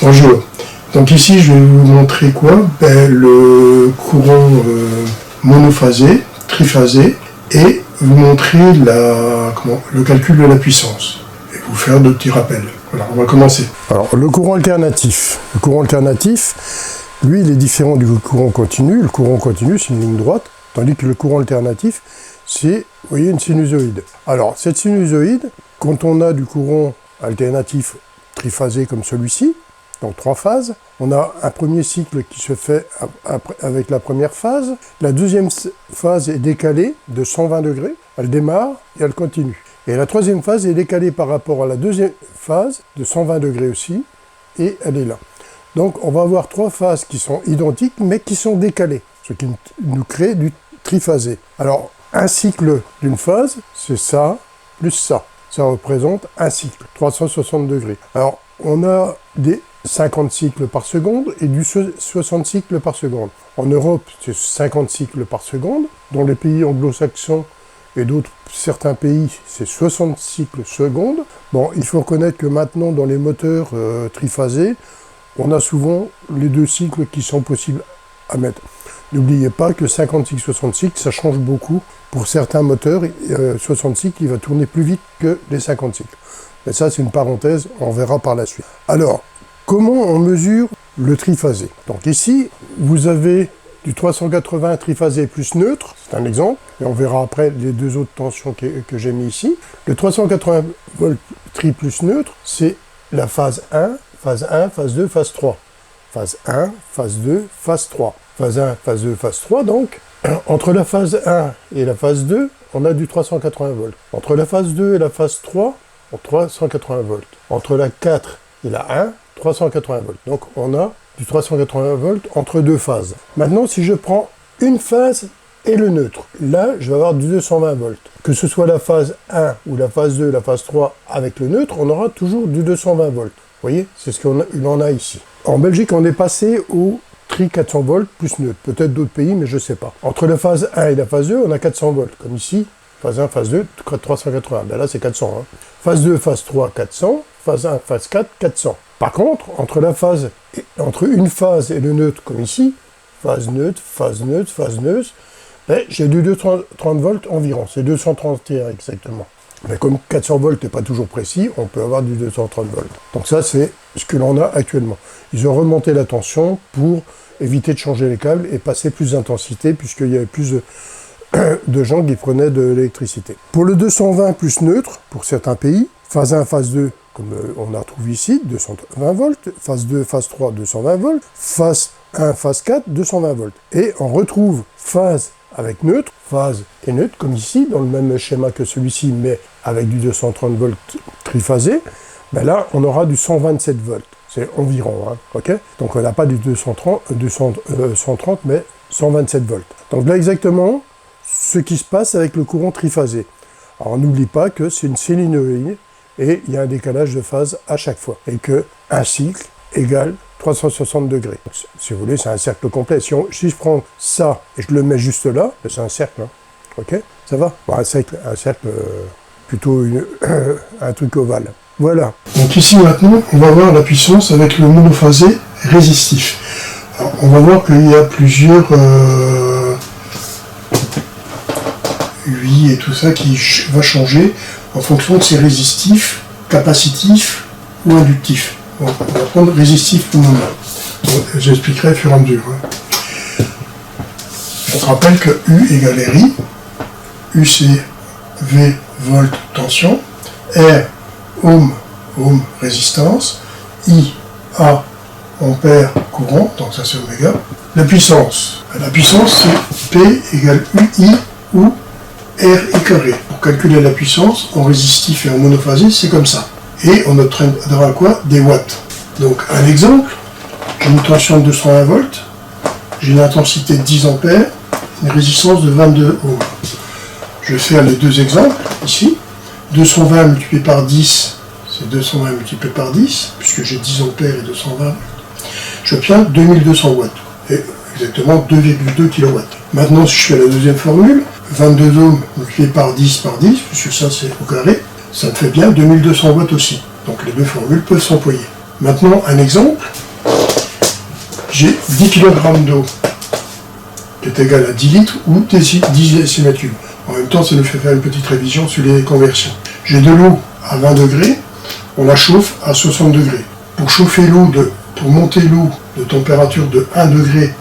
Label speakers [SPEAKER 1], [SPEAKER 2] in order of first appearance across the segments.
[SPEAKER 1] Bonjour. Donc ici, je vais vous montrer quoi? Le courant monophasé, triphasé, et vous montrer le calcul de la puissance. Et vous faire de petits rappels. Voilà, on va commencer. Alors, le courant alternatif. Le courant alternatif, lui, il est différent du courant continu. Le courant continu, c'est une ligne droite, tandis que le courant alternatif, c'est, vous voyez, une sinusoïde. Alors, cette sinusoïde, quand on a du courant alternatif triphasé comme celui-ci, donc 3 phases, on a un premier cycle qui se fait avec la première phase. La deuxième phase est décalée de 120 degrés, elle démarre et elle continue. Et la troisième phase est décalée par rapport à la deuxième phase de 120 degrés aussi, et elle est là. Donc on va avoir 3 phases qui sont identiques, mais qui sont décalées, ce qui nous crée du triphasé. Alors, un cycle d'une phase, c'est ça, plus ça. Ça représente un cycle, 360 degrés. Alors, on a des 50 cycles par seconde et du 60 cycles par seconde. En Europe, c'est 50 cycles par seconde. Dans les pays anglo-saxons et certains pays, c'est 60 cycles secondes. Bon, il faut reconnaître que maintenant, dans les moteurs triphasés, on a souvent les 2 cycles qui sont possibles à mettre. N'oubliez pas que 50 cycles, 60 cycles, ça change beaucoup. Pour certains moteurs, 60 cycles, il va tourner plus vite que les 50 cycles. Mais ça, c'est une parenthèse, on verra par la suite. Alors, comment on mesure le triphasé? Donc ici, vous avez du 380 triphasé plus neutre, c'est un exemple, et on verra après les 2 autres tensions que j'ai mis ici. Le 380 volts tri plus neutre, c'est la phase 1, phase 1, phase 2, phase 3. Phase 1, phase 2, phase 3. Phase 1, phase 2, phase 3, donc, entre la phase 1 et la phase 2, on a du 380 volts. Entre la phase 2 et la phase 3, 380 volts. Entre la 4 et la 1, 380 volts. Donc on a du 380 volts entre 2 phases. Maintenant, si je prends une phase et le neutre, là, je vais avoir du 220 volts. Que ce soit la phase 1 ou la phase 2, la phase 3 avec le neutre, on aura toujours du 220 volts. Vous voyez, c'est ce qu'il en a ici. En Belgique, on est passé au tri 400 volts plus neutre. Peut-être d'autres pays, mais je ne sais pas. Entre la phase 1 et la phase 2, on a 400 volts, comme ici. Phase 1, phase 2, 380. Ben là, c'est 400. Hein. Phase 2, phase 3, 400. Phase 1, phase 4, 400. Par contre, entre une phase et le neutre, comme ici, phase neutre, phase neutre, phase neutre, ben, j'ai du 230 volts environ. C'est 231 exactement. Mais comme 400 volts n'est pas toujours précis, on peut avoir du 230 volts. Donc ça, c'est ce que l'on a actuellement. Ils ont remonté la tension pour éviter de changer les câbles et passer plus d'intensité, puisqu'il y avait plus de gens qui prenaient de l'électricité. Pour le 220 plus neutre, pour certains pays, phase 1, phase 2, comme on a retrouvé ici, 220 volts, phase 2, phase 3, 220 volts, phase 1, phase 4, 220 volts. Et on retrouve phase avec neutre, phase et neutre, comme ici, dans le même schéma que celui-ci, mais avec du 230 volts triphasé, ben là, on aura du 127 volts. C'est environ, hein, ok? Donc on n'a pas du 230, mais 127 volts. Donc là, exactement, ce qui se passe avec le courant triphasé. Alors on n'oublie pas que c'est une sinusoïde et il y a un décalage de phase à chaque fois. Et que un cycle égale 360 degrés. Donc, si vous voulez, c'est un cercle complet. Si je prends ça et je le mets juste là, c'est un cercle. Hein. Ok? Ça va? Bon, un cercle plutôt un truc ovale. Voilà. Donc ici maintenant, on va voir la puissance avec le monophasé résistif. Alors, on va voir qu'il y a plusieurs UI et tout ça qui va changer en fonction de ses résistifs, capacitifs ou inductifs. Bon, on va prendre résistif pour le moment. Bon, j'expliquerai au fur et à mesure. Hein. On se rappelle que U égale RI, U c'est V volt tension, R ohm résistance, I A ampère courant, donc ça c'est oméga. La puissance c'est P égale UI ou R carré. Pour calculer la puissance en résistif et en monophasé, c'est comme ça. Et on obtiendra quoi? Des watts. Donc un exemple, j'ai une tension de 220 volts, j'ai une intensité de 10 ampères, une résistance de 22 ohms. Je vais faire les 2 exemples ici. 220 multiplié par 10, c'est 220 multiplié par 10, puisque j'ai 10 ampères et 220 volts. J'obtiens 2200 watts, et exactement 2,2 kW. Maintenant, si je fais la deuxième formule, 22 ohms multiplié par 10, puisque ça c'est au carré, ça me fait bien 2200 watts aussi. Donc les 2 formules peuvent s'employer. Maintenant, un exemple. J'ai 10 kg d'eau qui est égal à 10 litres ou 10 décimètres cubes. En même temps, ça nous fait faire une petite révision sur les conversions. J'ai de l'eau à 20 degrés, on la chauffe à 60 degrés. Pour chauffer l'eau, pour monter l'eau de température de 1 degré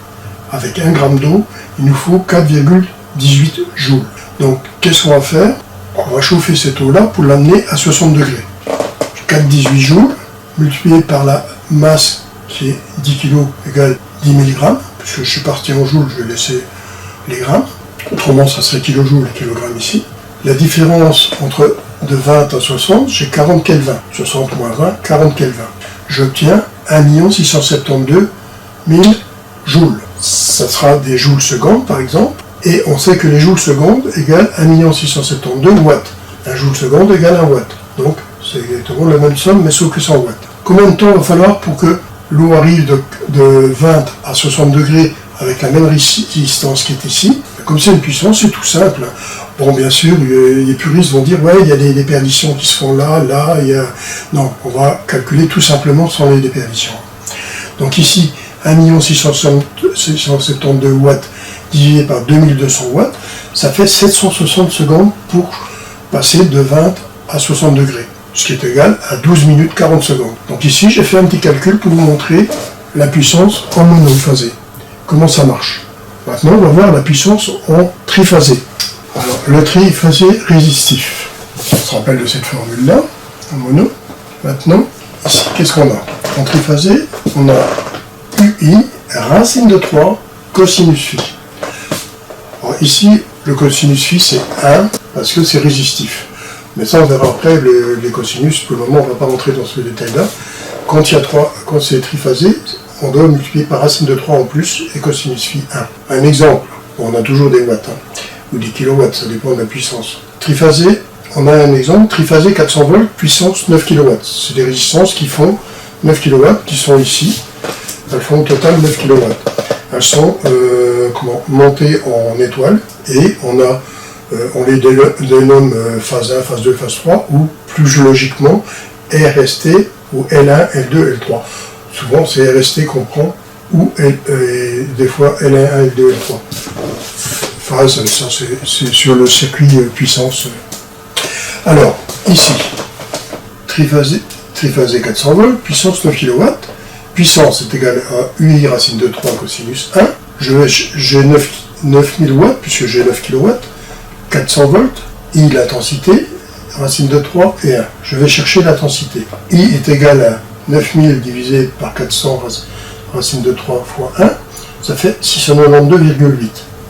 [SPEAKER 1] avec 1 gramme d'eau, il nous faut 4,18 joules. Donc, qu'est-ce qu'on va faire? On va chauffer cette eau-là pour l'amener à 60 degrés. 4,18 joules, multiplié par la masse qui est 10 kg égale 10 mg, puisque je suis parti en joules, je vais laisser les grammes. Autrement, ça serait kilojoules et kilogrammes ici. La différence entre de 20 à 60, j'ai 40 Kelvin. 60 moins 20, 40 Kelvin. J'obtiens 1 672 000 joules. Ça sera des joules secondes, par exemple. Et on sait que les joules secondes égale 1 672 watts. Un joule seconde égale 1 watt. Donc, c'est exactement la même somme, mais sauf que 100 watts. Combien de temps il va falloir pour que l'eau arrive de 20 à 60 degrés avec la même résistance qui est ici? Comme c'est une puissance, c'est tout simple. Bon, bien sûr, les puristes vont dire, ouais, il y a des déperditions qui se font là, il y a... Non, on va calculer tout simplement sans les déperditions. Donc ici, 1 672 watts divisé par 2200 watts, ça fait 760 secondes pour passer de 20 à 60 degrés, ce qui est égal à 12 minutes 40 secondes. Donc ici, j'ai fait un petit calcul pour vous montrer la puissance en monophasé. Comment ça marche? Maintenant, on va voir la puissance en triphasé. Alors, le triphasé résistif. On se rappelle de cette formule-là, en mono. Maintenant, ici, qu'est-ce qu'on a? En triphasé, on a UI, racine de 3, cosinus phi. Alors, ici, le cosinus phi, c'est 1, parce que c'est résistif. Mais ça, on verra après les cosinus. Pour le moment, on ne va pas rentrer dans ce détail-là. Quand c'est triphasé, on doit multiplier par racine de 3 en plus et cosinus phi 1. Un exemple, on a toujours des watts, ou des kilowatts, ça dépend de la puissance. Triphasé, on a un exemple, triphasé 400 volts, puissance 9 kW. C'est des résistances qui font 9 kW, qui sont ici. Elles font au total 9 kW. Elles sont montées en étoiles et on les dénomme phase 1, phase 2, phase 3, ou plus logiquement RST ou L1, L2, L3. Souvent, c'est RST qu'on prend, ou des fois L1, L2, L3. Phase, ça c'est sur le circuit puissance. Alors, ici, triphasé 400 volts, puissance 9 kW. Puissance est égale à UI racine de 3 cosinus 1. J'ai 9000 watts, puisque j'ai 9 kW. 400 volts, I l'intensité, racine de 3 et 1. Je vais chercher l'intensité. I est égal à 9000 divisé par 400 racine de 3 fois 1, ça fait 692,8.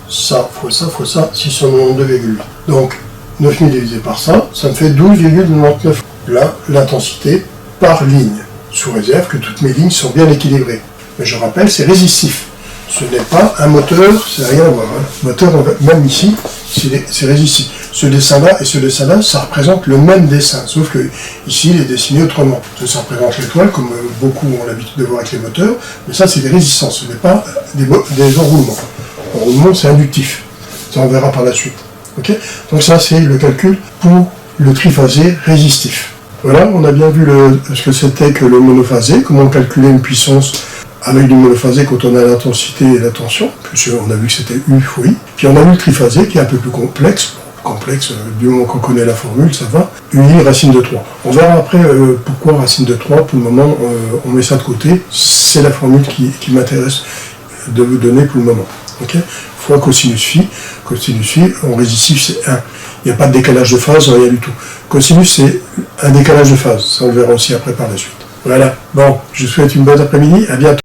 [SPEAKER 1] Ça fois ça fois ça, 692,8. Donc 9000 divisé par ça, ça me fait 12,99. Là, l'intensité par ligne, sous réserve que toutes mes lignes sont bien équilibrées. Mais je rappelle, c'est résistif. Ce n'est pas un moteur, c'est rien à voir. Le moteur, même ici, c'est résistif. Ce dessin-là et ce dessin-là, ça représente le même dessin, sauf que ici, il est dessiné autrement. Ça représente l'étoile, comme beaucoup ont l'habitude de voir avec les moteurs, mais ça, c'est des résistances, ce n'est pas des enroulements. L'enroulement, c'est inductif. Ça, on verra par la suite. Okay, donc ça, c'est le calcul pour le triphasé résistif. Voilà, on a bien vu ce que c'était que le monophasé, comment calculer une puissance avec du monophasé quand on a l'intensité et la tension, puisqu'on a vu que c'était U fois I. Puis on a vu le triphasé qui est un peu plus complexe, du moment qu'on connaît la formule, ça va, UI racine de 3. On verra après pourquoi racine de 3, pour le moment on met ça de côté, c'est la formule qui m'intéresse de vous donner pour le moment. Okay, fois cosinus phi en résistif c'est 1. Il n'y a pas de décalage de phase, rien du tout. Cosinus c'est un décalage de phase, ça on le verra aussi après par la suite. Voilà, bon, je vous souhaite une bonne après-midi, à bientôt.